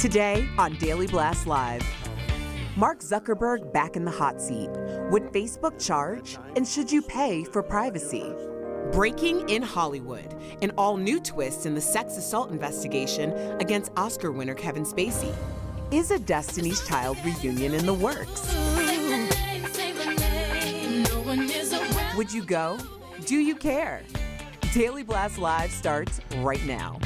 Today on Daily Blast Live, Mark Zuckerberg back in the hot seat. Would Facebook charge? And should you pay for privacy? Breaking in Hollywood, an all-new twist in the sex assault investigation against Oscar winner Kevin Spacey. Is a Destiny's Child reunion in the works? Would you go? Do you care? Daily Blast Live starts right now.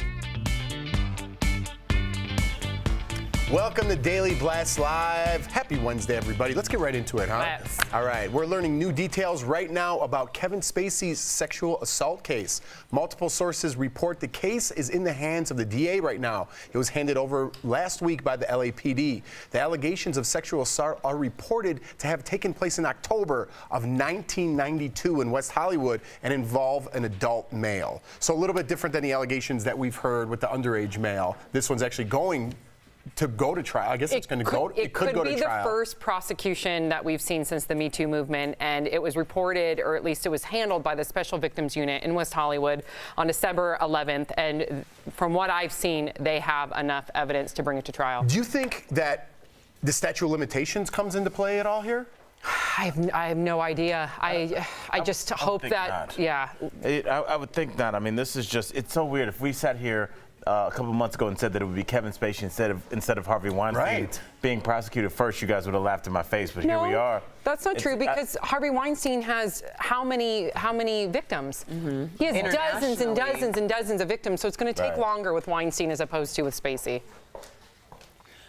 Welcome to Daily Blast Live. Happy Wednesday, everybody. Let's get right into it, huh? Yes. All right, we're learning new details right now about Kevin Spacey's sexual assault case. Multiple sources report the case is in the hands of the DA right now. It was handed over last week by the LAPD. The allegations of sexual assault are reported to have taken place in October of 1992 in West Hollywood and involve an adult male. So a little bit different than the allegations that we've heard with the underage male. This one's actually going to go to trial. I guess it could go to trial. It could be the first prosecution that we've seen since the Me Too movement, and it was reported, or at least it was handled by the Special Victims Unit in West Hollywood on December 11th, and from what I've seen, they have enough evidence to bring it to trial. Do you think that the statute of limitations comes into play at all here? I have no idea. I just hope that, not. yeah. I would think not. I mean, this is just, it's so weird. If we sat here a couple months ago and said that it would be Kevin Spacey instead of Harvey Weinstein being prosecuted first, you guys would have laughed in my face. But here we are. That's not true, because Harvey Weinstein has how many victims? Mm-hmm. He has dozens and dozens and dozens of victims. So it's going to take longer with Weinstein as opposed to with Spacey.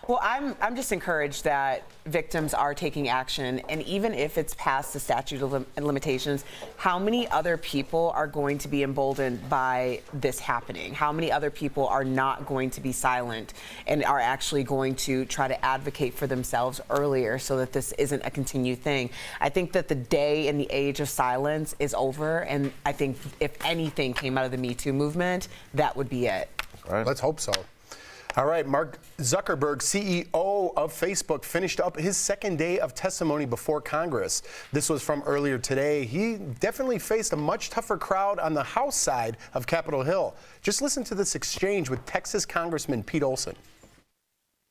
Well, I'm just encouraged that victims are taking action, and even if it's past the statute of limitations, how many other people are going to be emboldened by this happening? How many other people are not going to be silent and are actually going to try to advocate for themselves earlier so that this isn't a continued thing? I think that the day and the age of silence is over, and I think if anything came out of the Me Too movement, that would be it. All right. Let's hope so. All right, Mark Zuckerberg, CEO of Facebook, finished up his second day of testimony before Congress. This was from earlier today. He definitely faced a much tougher crowd on the House side of Capitol Hill. Just listen to this exchange with Texas Congressman Pete Olson.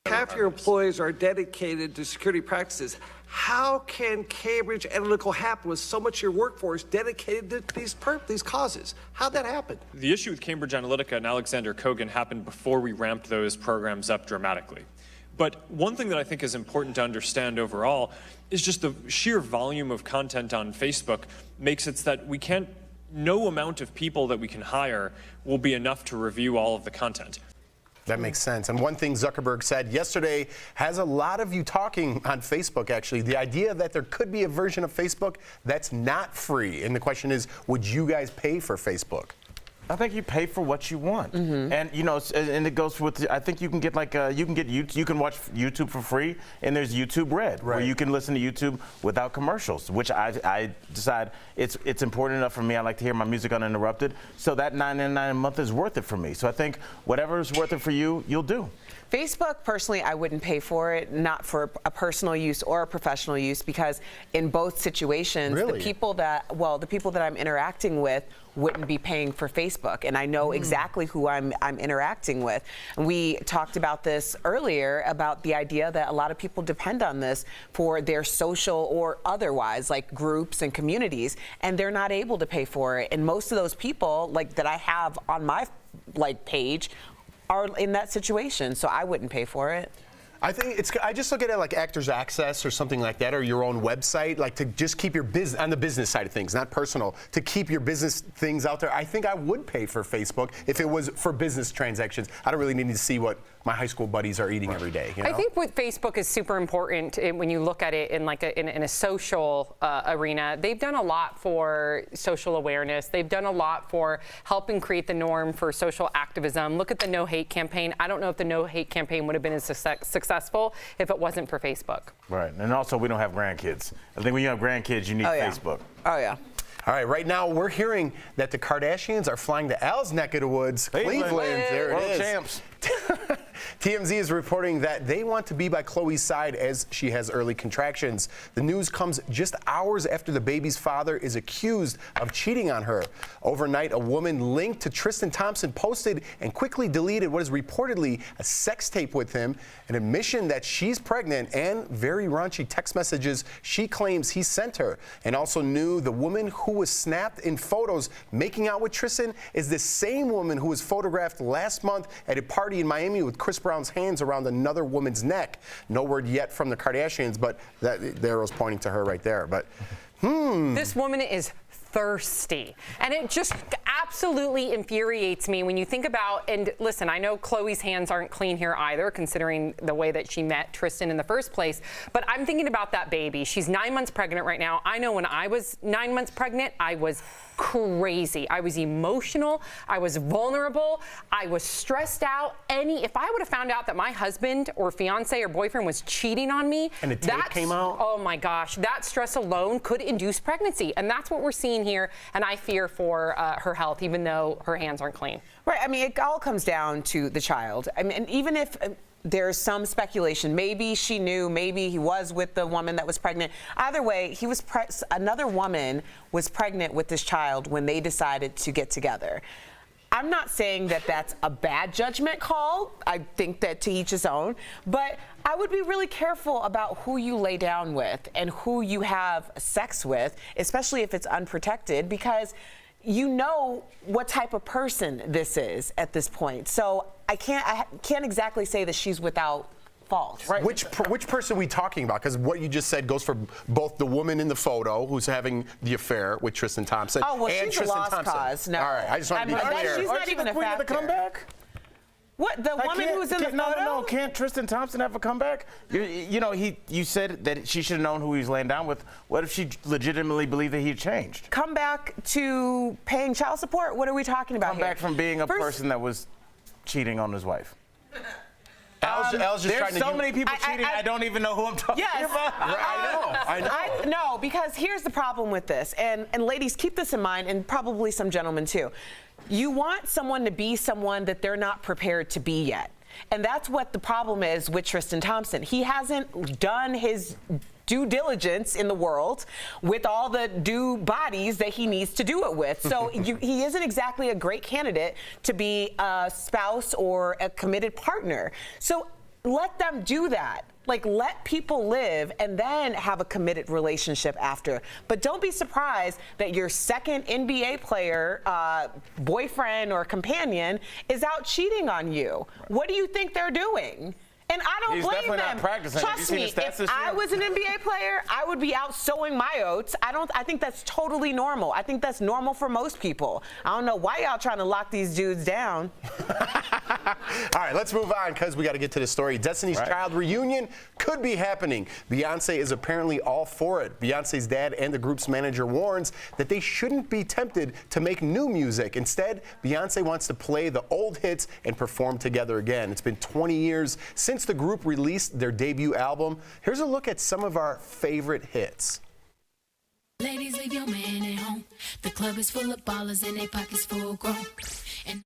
Half your employees are dedicated to security practices. How can Cambridge Analytica happen with so much of your workforce dedicated to these causes? How'd that happen? The issue with Cambridge Analytica and Alexander Kogan happened before we ramped those programs up dramatically. But one thing that I think is important to understand overall is just the sheer volume of content on Facebook makes it so that no amount of people that we can hire will be enough to review all of the content. That makes sense. And one thing Zuckerberg said yesterday has a lot of you talking on Facebook, actually. The idea that there could be a version of Facebook that's not free. And the question is, would you guys pay for Facebook? I think you pay for what you want, and you know, and it goes with. I think you can get you can watch YouTube for free, and there's YouTube Red, where you can listen to YouTube without commercials. Which I decide it's important enough for me. I like to hear my music uninterrupted, so that $9.99 a month is worth it for me. So I think whatever is worth it for you, you'll do. Facebook, personally, I wouldn't pay for it, not for a personal use or a professional use, because in both situations, the people that I'm interacting with wouldn't be paying for Facebook, and I know exactly who I'm interacting with. And we talked about this earlier, about the idea that a lot of people depend on this for their social or otherwise, like groups and communities, and they're not able to pay for it. And most of those people, like that I have on my page, are in that situation, so I wouldn't pay for it. I think I just look at it like Actors Access or something like that, or your own website, like to just keep your business on the business side of things, not personal, to keep your business things out there. I think I would pay for Facebook if it was for business transactions. I don't really need to see what my high school buddies are eating every day. You know? I think what Facebook is super important when you look at it in in a social arena. They've done a lot for social awareness. They've done a lot for helping create the norm for social activism. Look at the No Hate campaign. I don't know if the No Hate campaign would have been as successful if it wasn't for Facebook. Right, and also we don't have grandkids. I think when you have grandkids, you need Facebook. Oh yeah. All right, right now we're hearing that the Kardashians are flying to Al's neck of the woods, Cleveland. There it is. World champs. TMZ is reporting that they want to be by Khloe's side as she has early contractions. The news comes just hours after the baby's father is accused of cheating on her. Overnight, a woman linked to Tristan Thompson posted and quickly deleted what is reportedly a sex tape with him, an admission that she's pregnant, and very raunchy text messages she claims he sent her. And also knew the woman who was snapped in photos making out with Tristan is the same woman who was photographed last month at a party in Miami with Chris Brown's hands around another woman's neck. No word yet from the Kardashians, but the arrow's pointing to her right there. But This woman is thirsty. And it just absolutely infuriates me when you think about, and listen, I know Khloe's hands aren't clean here either, considering the way that she met Tristan in the first place, but I'm thinking about that baby. She's 9 months pregnant right now. I know when I was 9 months pregnant, I was crazy. I was emotional. I was vulnerable. I was stressed out. If I would have found out that my husband or fiance or boyfriend was cheating on me, and the tape came out, oh my gosh, that stress alone could induce pregnancy. And that's what we're seeing here. And I fear for her health, even though her hands aren't clean. Right. I mean, it all comes down to the child. I mean, and even if there's some speculation, maybe she knew, maybe he was with the woman that was pregnant. Either way, another woman was pregnant with this child when they decided to get together. I'm not saying that that's a bad judgment call. I think that to each his own. But I would be really careful about who you lay down with and who you have sex with, especially if it's unprotected, because you know what type of person this is at this point. So I can't exactly say that she's without fault. Right. Which person are we talking about? Because what you just said goes for both the woman in the photo who's having the affair with Tristan Thompson and she's Tristan a lost Thompson. Cause. No. All right, I just want to be clear. She's not even a queen factor. of the comeback? What, the woman who was in the photo? No, can't Tristan Thompson have a comeback? You know, you said that she should have known who he was laying down with. What if she legitimately believed that he changed? Come back to paying child support? What are we talking about here? Come back from being a person that was cheating on his wife. Al's just there's trying to so many people cheating, I don't even know who I'm talking about. I know. No, because here's the problem with this, and ladies, keep this in mind, and probably some gentlemen too. You want someone to be someone that they're not prepared to be yet. And that's what the problem is with Tristan Thompson. He hasn't done his due diligence in the world with all the due bodies that he needs to do it with. So he isn't exactly a great candidate to be a spouse or a committed partner. So let them do that. Like, let people live and then have a committed relationship after. But don't be surprised that your second NBA player, boyfriend or companion is out cheating on you. Right. What do you think they're doing? And I don't blame them. Not practicing. Trust me, if I was an NBA player, I would be out sowing my oats. I think that's totally normal. I think that's normal for most people. I don't know why y'all trying to lock these dudes down. All right, let's move on because we got to get to the story. Destiny's Child reunion could be happening. Beyonce is apparently all for it. Beyonce's dad and the group's manager warns that they shouldn't be tempted to make new music. Instead, Beyonce wants to play the old hits and perform together again. It's been 20 years since the group released their debut album. Here's a look at some of our favorite hits. Ladies, leave your man at home. The club is full of ballers and their pockets full grown. And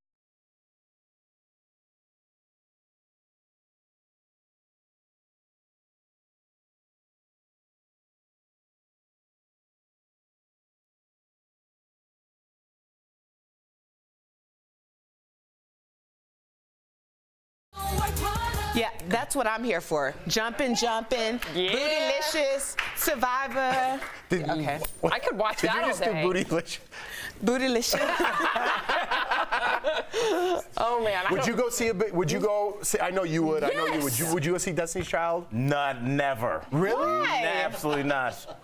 yeah, that's what I'm here for. Jumpin', Bootylicious, Survivor. Okay. I could watch that all day. Did you just do Bootylicious? Bootylicious. Oh man. Would you go see would you go see, I know you would. Yes. I know you would. Would you go see Destiny's Child? Never. Really? Why? Absolutely not.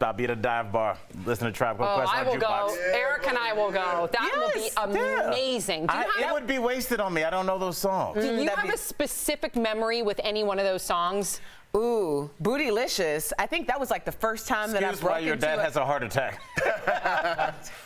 I'll be at a dive bar, listen to Tribe Called Quest on I will jukebox. go. Eric and I will go. That will be amazing. It would be wasted on me. I don't know those songs. Do you have a specific memory with any one of those songs? Ooh, Bootylicious. I think that was like the first time that I broke into your dad has a heart attack.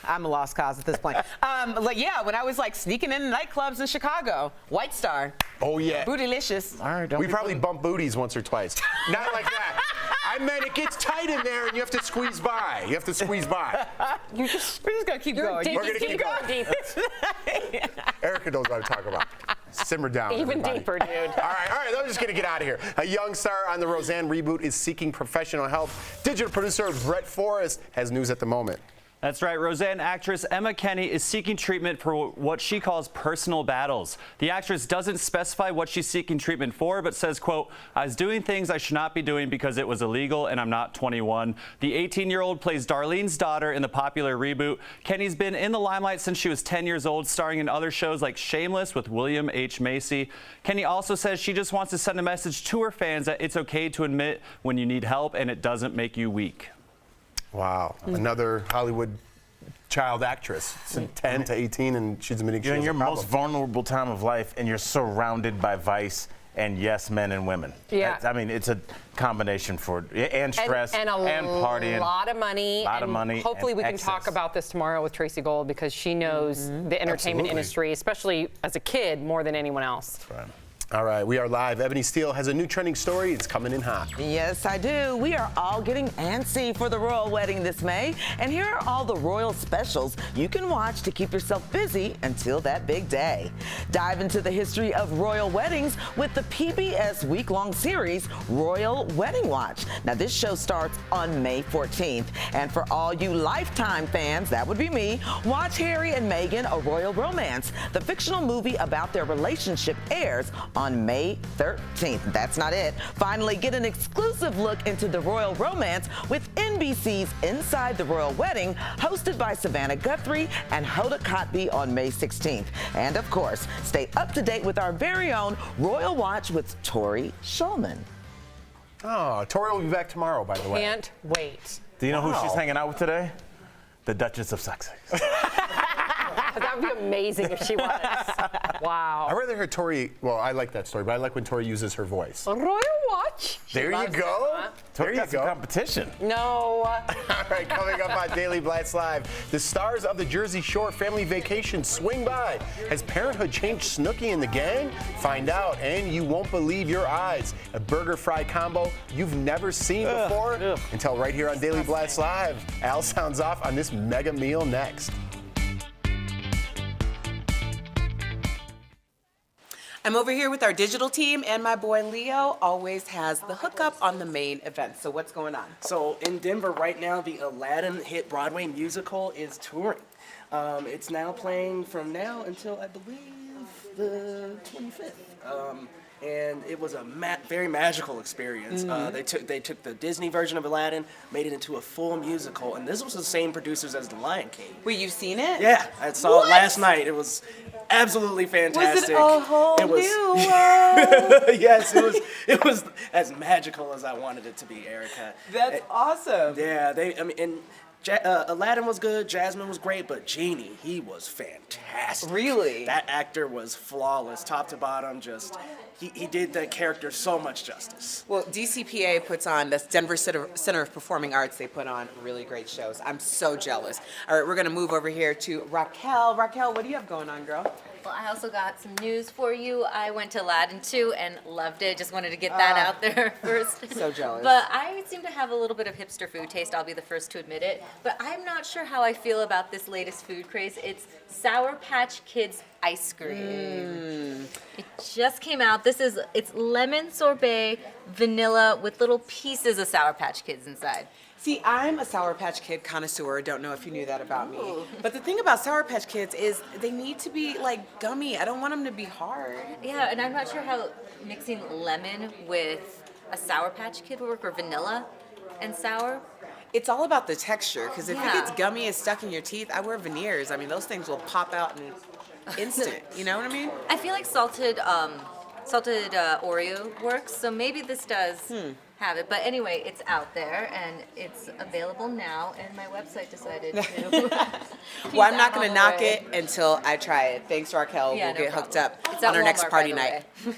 I'm a lost cause at this point. Like, yeah, when I was like sneaking in nightclubs in Chicago, White Star. Oh yeah. Bootylicious. All right, we probably bumped booties once or twice. Not like that. I meant it gets tight in there and you have to squeeze by. You have to squeeze by. We're just gonna keep going. We're gonna keep going. Erica knows what I'm talking about. Simmer down. Even everybody. deeper, dude. All right, I'm just gonna get out of here. A young star on the Roseanne reboot is seeking professional help. Digital producer Brett Forrest has news at the moment. That's right. Roseanne actress Emma Kenney is seeking treatment for what she calls personal battles. The actress doesn't specify what she's seeking treatment for, but says, quote, "I was doing things I should not be doing because it was illegal and I'm not 21. The 18-year-old plays Darlene's daughter in the popular reboot. Kenney's been in the limelight since she was 10 years old, starring in other shows like Shameless with William H. Macy. Kenney also says she just wants to send a message to her fans that it's okay to admit when you need help and it doesn't make you weak. Wow, another Hollywood child actress, 10 to 18, and she's admitting You're in she has your a problem. most vulnerable time of life, and you're surrounded by vice and yes men and women. Yeah. I mean, it's a combination and stress and partying. A lot of money. Lot of money Hopefully and we can excess. talk about this tomorrow with Tracy Gold because she knows the entertainment Absolutely. industry, especially as a kid, more than anyone else. Right. All right, we are live. Ebony Steele has a new trending story. It's coming in hot. Yes, I do. We are all getting antsy for the royal wedding this May, and here are all the royal specials you can watch to keep yourself busy until that big day. Dive into the history of royal weddings with the PBS week-long series, Royal Wedding Watch. Now, this show starts on May 14th, and for all you Lifetime fans, that would be me, watch Harry and Meghan, A Royal Romance. The fictional movie about their relationship airs on May 13th. That's not it. Finally, get an exclusive look into the royal romance with NBC's Inside the Royal Wedding, hosted by Savannah Guthrie and Hoda Kotb on May 16th. And of course, stay up to date with our very own Royal Watch with Tori Shulman. Oh, Tori will be back tomorrow, by the way. Can't wait. Do you know who Wow. she's hanging out with today? The Duchess of Sussex. That would be amazing if she was. Wow. I'd rather hear Tori, well, I like that story, but I like when Tori uses her voice. A Royal Watch. She There you loves go. it, huh? There Tori you got some go. competition. No. All right, coming up on Daily Blast Live, the stars of the Jersey Shore family vacation swing by. Has Parenthood changed Snooki and the gang? Find out, and you won't believe your eyes. A burger fry combo you've never seen before. Until right here on Daily Blast Live. Al sounds off on this mega meal next. I'm over here with our digital team, and my boy Leo always has the hookup on the main event. So what's going on? So in Denver right now, the Aladdin hit Broadway musical is touring. It's now playing from now until I believe the 25th. And it was a very magical experience. They took the Disney version of Aladdin, made it into a full musical, and this was the same producers as The Lion King. Wait, you've seen it? Yeah, I saw it last night. It was absolutely fantastic. Was it a whole It was- new world? Yes, it was as magical as I wanted it to be, Erica. That's awesome. Yeah, Aladdin was good, Jasmine was great, but Genie, he was fantastic. Really? That actor was flawless, top to bottom. He did that character so much justice. Well, DCPA puts on, this Denver Center of Performing Arts, they put on really great shows. I'm so jealous. All right, we're going to move over here to Raquel. Raquel, what do you have going on, girl? Well, I also got some news for you. I went to Aladdin too and loved it. Just wanted to get that out there first. So jealous. But I seem to have a little bit of hipster food taste. I'll be the first to admit it. But I'm not sure how I feel about this latest food craze. It's Sour Patch Kids ice cream. It just came out. It's lemon sorbet, vanilla with little pieces of Sour Patch Kids inside. See, I'm a Sour Patch Kid connoisseur. Don't know if you knew that about me. But the thing about Sour Patch Kids is they need to be like gummy. I don't want them to be hard. Yeah, and I'm not sure how mixing lemon with a Sour Patch Kid would work, or vanilla and sour. It's all about the texture, because if it Yeah. gets gummy and stuck in your teeth, I wear veneers. I mean, those things will pop out in an instant. You know what I mean? I feel like salted Oreo works, so maybe this does have it. But anyway, it's out there and it's available now, and my website decided to. Well, I'm not going to knock it until I try it. Thanks, Raquel. Yeah, We'll no get hooked problem. up It's on at our next Walmart, party by the night. way.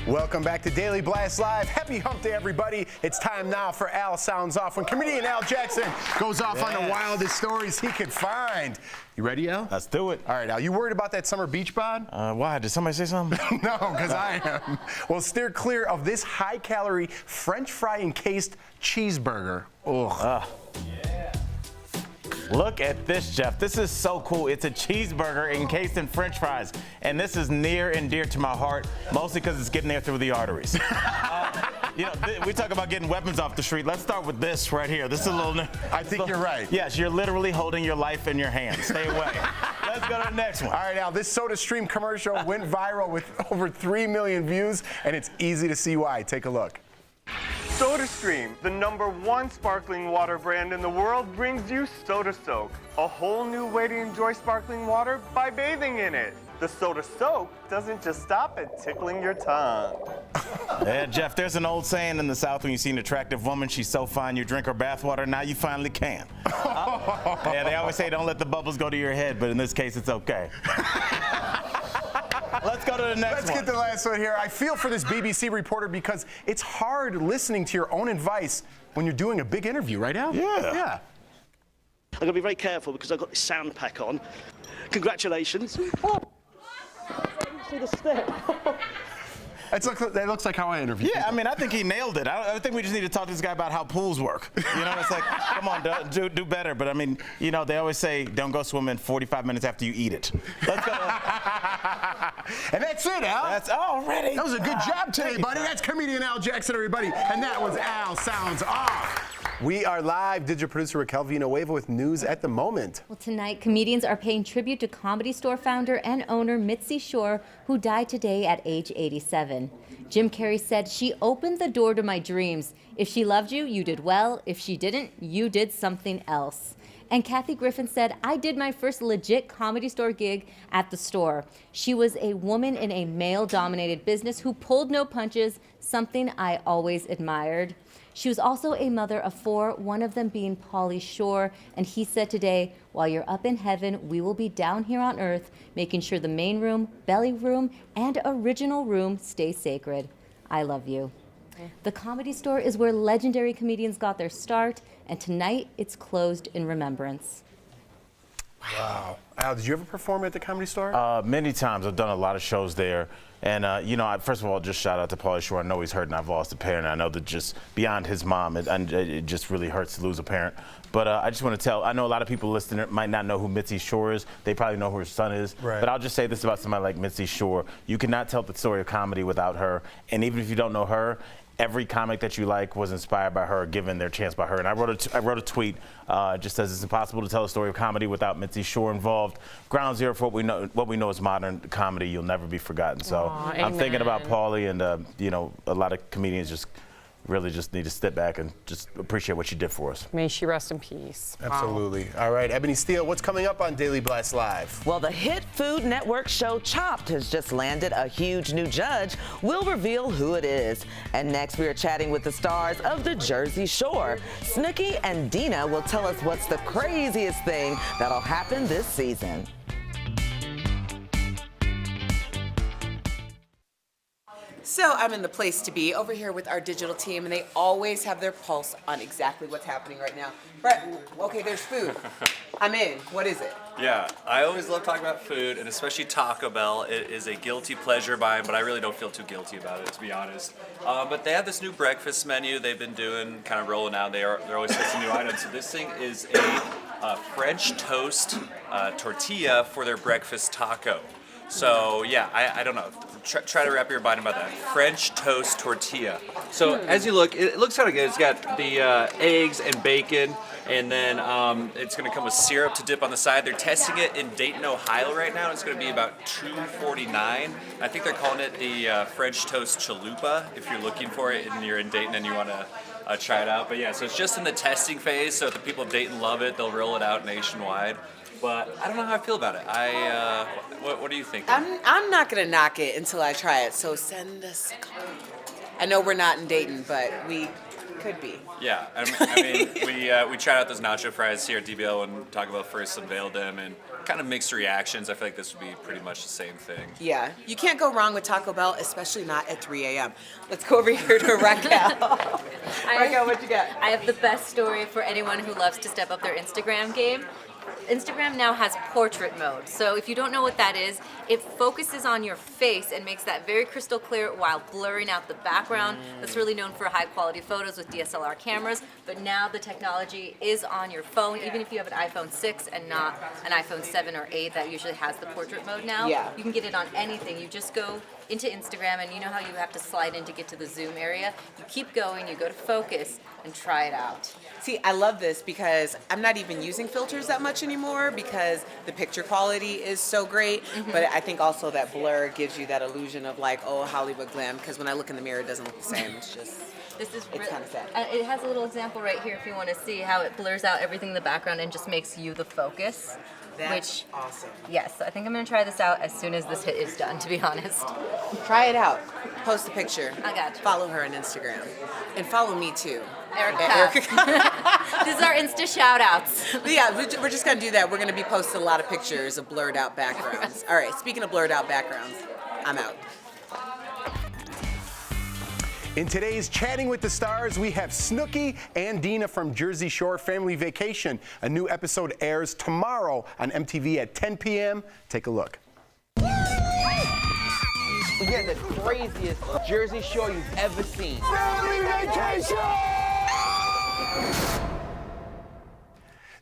Welcome back to Daily Blast Live. Happy hump day, everybody. It's time now for Al Sounds Off, when comedian Al Jackson goes off on the wildest stories he could find. You ready, Al? Let's do it. All right, Al, you worried about that summer beach bod? Why? Did somebody say something? No, because I am. Well, steer clear of this high-calorie French fry encased cheeseburger. Ugh. Look at this, Jeff. This is so cool. It's a cheeseburger encased in French fries. And this is near and dear to my heart, mostly because it's getting there through the arteries. We talk about getting weapons off the street. Let's start with this right here. This is a little... I think you're right. Yes, you're literally holding your life in your hands. Stay away. Let's go to the next one. All right, Al, this SodaStream commercial went viral with over 3 million views, and it's easy to see why. Take a look. SodaStream, the #1 sparkling water brand in the world, brings you Soda Soak, a whole new way to enjoy sparkling water by bathing in it. The Soda Soak doesn't just stop at tickling your tongue. Yeah, Jeff, there's an old saying in the South, when you see an attractive woman, she's so fine you drink her bathwater, now you finally can. Yeah, they always say don't let the bubbles go to your head, but in this case, it's okay. Let's go to the next one. Let's get the last one here. I feel for this BBC reporter because it's hard listening to your own advice when you're doing a big interview, right, Al? Yeah. I've got to be very careful because I've got this sound pack on. Congratulations. Oh. See the step. That looks like how I interview. Yeah, I mean, I think he nailed it. I think we just need to talk to this guy about how pools work. You know, it's like, come on, do better. But I mean, you know, they always say don't go swimming 45 minutes after you eat it. Let's go. And that's it, Al. That's already. That was a good job today, buddy. That's comedian Al Jackson, everybody. And that was Al Sounds Off. We are live. Digital producer Raquel Villanueva with news at the moment. Well, tonight, comedians are paying tribute to Comedy Store founder and owner Mitzi Shore, who died today at age 87. Jim Carrey said, "She opened the door to my dreams. If she loved you, you did well. If she didn't, you did something else." And Kathy Griffin said, "I did my first legit Comedy Store gig at the store. She was a woman in a male-dominated business who pulled no punches, something I always admired." She was also a mother of 4, one of them being Pauly Shore, and he said today, "While you're up in heaven, we will be down here on earth, making sure the main room, belly room, and original room stay sacred. I love you." The Comedy Store is where legendary comedians got their start, and tonight it's closed in remembrance. Wow. Al, did you ever perform at the Comedy Store? Many times. I've done a lot of shows there. And, you know, first of all, just shout out to Pauly Shore. I know he's hurt, and I've lost a parent. I know that just beyond his mom, it just really hurts to lose a parent. But I just want to tell, I know a lot of people listening might not know who Mitzi Shore is. They probably know who her son is. Right. But I'll just say this about somebody like Mitzi Shore. You cannot tell the story of comedy without her. And even if you don't know her, every comic that you like was inspired by her, given their chance by her. And I wrote a tweet just says it's impossible to tell a story of comedy without Mitzi Shore involved. Ground zero for what we know is modern comedy. You'll never be forgotten. So I'm thinking about Pauly, and you know, a lot of comedians just really just need to step back and just appreciate what she did for us. May she rest in peace. Absolutely. Wow. All right, Ebony Steele, what's coming up on Daily Blast Live? Well, the hit Food Network show Chopped has just landed a huge new judge. We'll reveal who it is. And next, we are chatting with the stars of the Jersey Shore. Snooki and Dina will tell us what's the craziest thing that'll happen this season. So I'm in the place to be over here with our digital team, and they always have their pulse on exactly what's happening right now. Brett, okay, there's food. I'm in. What is it? Yeah, I always love talking about food, and especially Taco Bell. It is a guilty pleasure of mine, but I really don't feel too guilty about it, to be honest. But they have this new breakfast menu they've been doing, kind of rolling out. They're always testing new items. So this thing is a French toast tortilla for their breakfast taco. So yeah, I don't know. Try to wrap your mind about that. French toast tortilla. So as you look, it looks kind of good. It's got the eggs and bacon, and then it's going to come with syrup to dip on the side. They're testing it in Dayton, Ohio right now. It's going to be about $2.49. I think they're calling it the French toast chalupa if you're looking for it and you're in Dayton and you want to try it out. But yeah, so it's just in the testing phase. So if the people of Dayton love it, they'll roll it out nationwide. But I don't know how I feel about it. What do you think? I'm not gonna knock it until I try it. So send us a code. I know we're not in Dayton, but we could be. Yeah, I mean, we tried out those nacho fries here at DBL when Taco Bell first unveiled them, and kind of mixed reactions. I feel like this would be pretty much the same thing. Yeah, you can't go wrong with Taco Bell, especially not at 3 a.m. Let's go over here to Raquel. Raquel, what you got? I have the best story for anyone who loves to step up their Instagram game. Instagram now has portrait mode. So if you don't know what that is, it focuses on your face and makes that very crystal clear while blurring out the background. That's really known for high quality photos with DSLR cameras, but now the technology is on your phone. Even if you have an iPhone 6 and not an iPhone 7 or 8 that usually has the portrait mode now, you can get it on anything. You just go into Instagram, and you know how you have to slide in to get to the zoom area? You keep going, you go to focus, and try it out. See, I love this because I'm not even using filters that much anymore because the picture quality is so great. But I think also that blur gives you that illusion of like, oh, Hollywood glam, because when I look in the mirror, it doesn't look the same. It's just, it's kind of sad. It has a little example right here if you want to see how it blurs out everything in the background and just makes you the focus. That's awesome. Yes, I think I'm going to try this out as soon as this hit is done, to be honest. Try it out. Post a picture. I got you. Follow her on Instagram. And follow me too. Erica. This is our Insta shout outs. Yeah, we're just going to do that. We're going to be posting a lot of pictures of blurred out backgrounds. All right, speaking of blurred out backgrounds, I'm out. In today's Chatting with the Stars, we have Snooki and Dina from Jersey Shore Family Vacation. A new episode airs tomorrow on MTV at 10 p.m. Take a look. We're getting the craziest Jersey Shore you've ever seen. Family Vacation!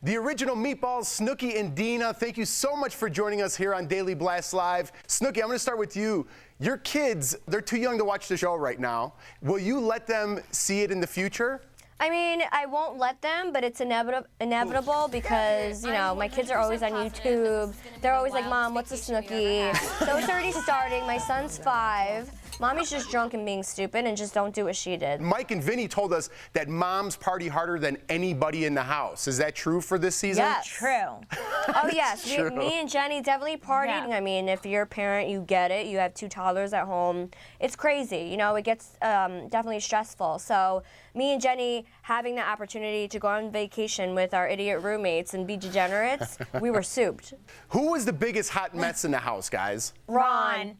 The original meatballs, Snooki and Dina, thank you so much for joining us here on Daily Blast Live. Snooki, I'm going to start with you. Your kids, they're too young to watch the show right now. Will you let them see it in the future? I mean, I won't let them, but it's inevitable because, you know, my kids are always on YouTube. They're always like, Mom, what's a Snooki? So it's already starting. My son's 5. Mommy's just drunk and being stupid and just don't do what she did. Mike and Vinny told us that moms party harder than anybody in the house. Is that true for this season? Yes. True. Oh, yes. Me and Jenny definitely partied. Yeah. I mean, if you're a parent, you get it. You have 2 toddlers at home. It's crazy. You know, it gets definitely stressful. So me and Jenny having the opportunity to go on vacation with our idiot roommates and be degenerates, we were souped. Who was the biggest hot mess in the house, guys? Ron.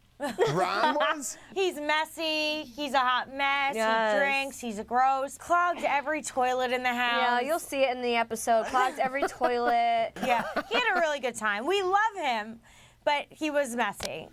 Ron was? He's messy, he's a hot mess, Yes. He drinks, he's a gross, clogs every toilet in the house. Yeah, you'll see it in the episode. Clogs every toilet. Yeah, he had a really good time. We love him, but he was messy.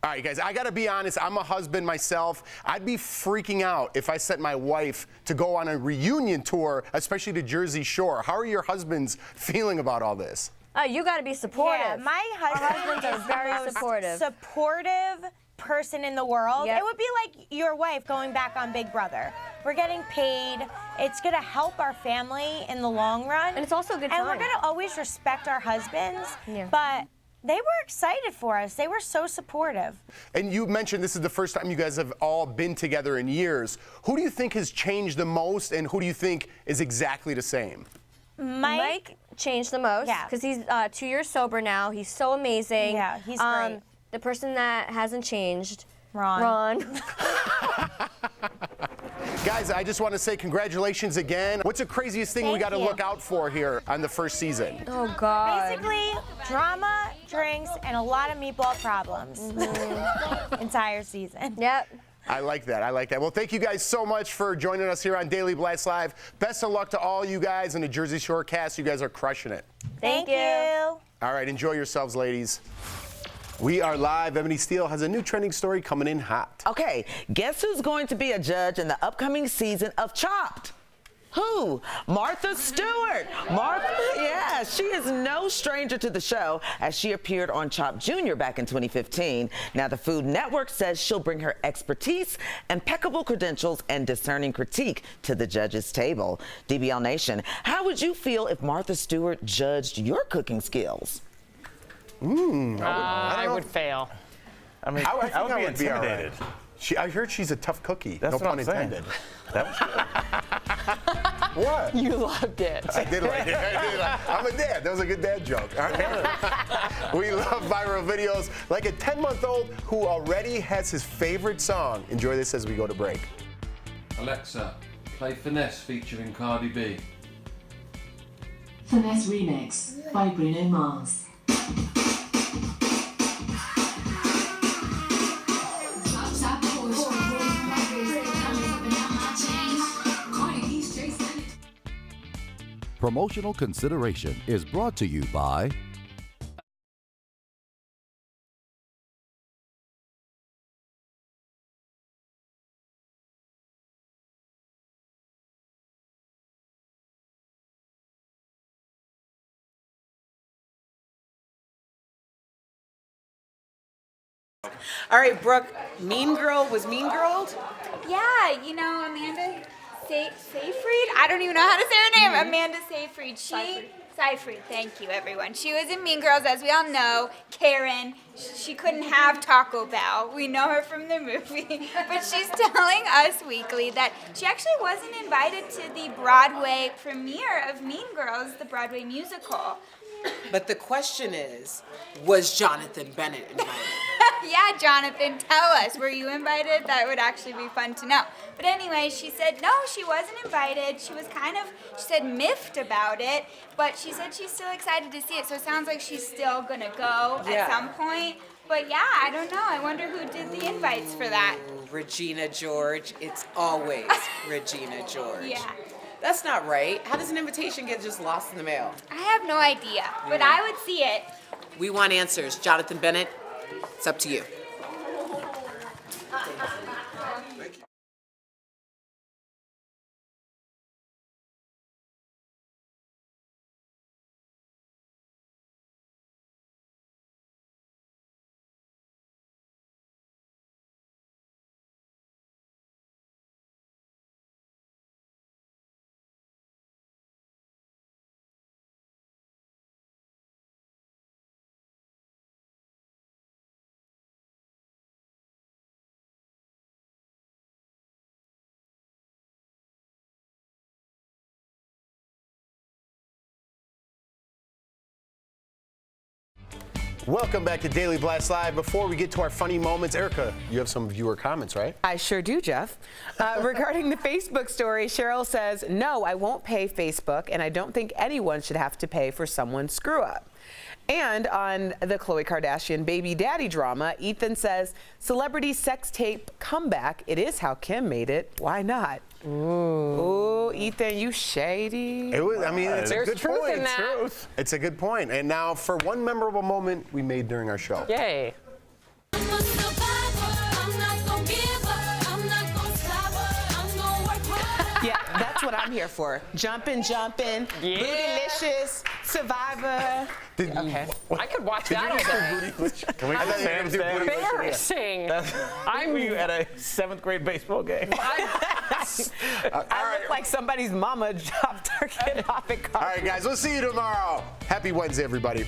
All right, guys, I got to be honest. I'm a husband myself. I'd be freaking out if I sent my wife to go on a reunion tour, especially to Jersey Shore. How are your husbands feeling about all this? Oh, you got to be supportive. Yeah, my husband are is very the most supportive person in the world. Yep. It would be like your wife going back on Big Brother. We're getting paid. It's going to help our family in the long run. And it's also a good And time. we're going to always respect our husbands. Yeah. But they were excited for us. They were so supportive. And you mentioned this is the first time you guys have all been together in years. Who do you think has changed the most, and who do you think is exactly the same? Mike changed the most because he's 2 years sober now. He's so amazing. Yeah, he's great. The person that hasn't changed, Ron. Guys, I just want to say congratulations again. What's the craziest thing we got to look out for here on the first season? Oh, God. Basically, drama, drinks, and a lot of meatball problems. Entire season. Yep. I like that. I like that. Well, thank you guys so much for joining us here on Daily Blast Live. Best of luck to all you guys and the Jersey Shore cast. You guys are crushing it. Thank you. All right, enjoy yourselves, ladies. We are live. Ebony Steele has a new trending story coming in hot. Okay, guess who's going to be a judge in the upcoming season of Chopped? Who? Martha Stewart. Martha, yeah, she is no stranger to the show as she appeared on Chopped Jr. back in 2015. Now, the Food Network says she'll bring her expertise, impeccable credentials, and discerning critique to the judges' table. DBL Nation, how would you feel if Martha Stewart judged your cooking skills? I would fail. I mean, I would be intimidated. I heard she's a tough cookie. That's no what pun I'm saying. intended. That was good. What? You loved it. I did like it. I'm a dad. That was a good dad joke. We love viral videos like a 10-month-old who already has his favorite song. Enjoy this as we go to break. Alexa, play Finesse featuring Cardi B. Finesse Remix by Bruno Mars. Promotional consideration is brought to you by All right, Brooke, Mean Girl was Mean Girled? Yeah, you know, Amanda Seyfried? I don't even know how to say her name. Amanda Seyfried. Seyfried, thank you, everyone. She was in Mean Girls, as we all know. Karen, she couldn't have Taco Bell. We know her from the movie. But she's telling Us Weekly that she actually wasn't invited to the Broadway premiere of Mean Girls, the Broadway musical. But the question is, was Jonathan Bennett invited? Yeah, Jonathan, tell us. Were you invited? That would actually be fun to know. But anyway, she said no, she wasn't invited. She was she said miffed about it, but she said she's still excited to see it. So it sounds like she's still gonna go at some point. But yeah, I don't know. I wonder who did the invites for that. Regina George. It's always Regina George. Yeah. That's not right. How does an invitation get just lost in the mail? I have no idea, but I would see it. We want answers. Jonathan Bennett, it's up to you. Welcome back to Daily Blast Live. Before we get to our funny moments, Erica, you have some viewer comments, right? I sure do, Jeff. Regarding the Facebook story, Cheryl says, no, I won't pay Facebook, and I don't think anyone should have to pay for someone's screw-up. And on the Khloe Kardashian baby daddy drama, Ethan says, celebrity sex tape comeback. It is how Kim made it. Why not? Ooh, Ethan, you shady. It was, I mean, it's There's a good truth point. in that. Truth. It's a good point. And now for one memorable moment we made during our show. Yay. Yeah, that's what I'm here for. Jumpin', Bootylicious, Survivor. Okay. I could watch that all day. Can we get Sam stand? Embarrassing. Were you at a 7th grade baseball game? I look like somebody's mama dropped her kid off at car. All right, guys, we'll see you tomorrow. Happy Wednesday, everybody.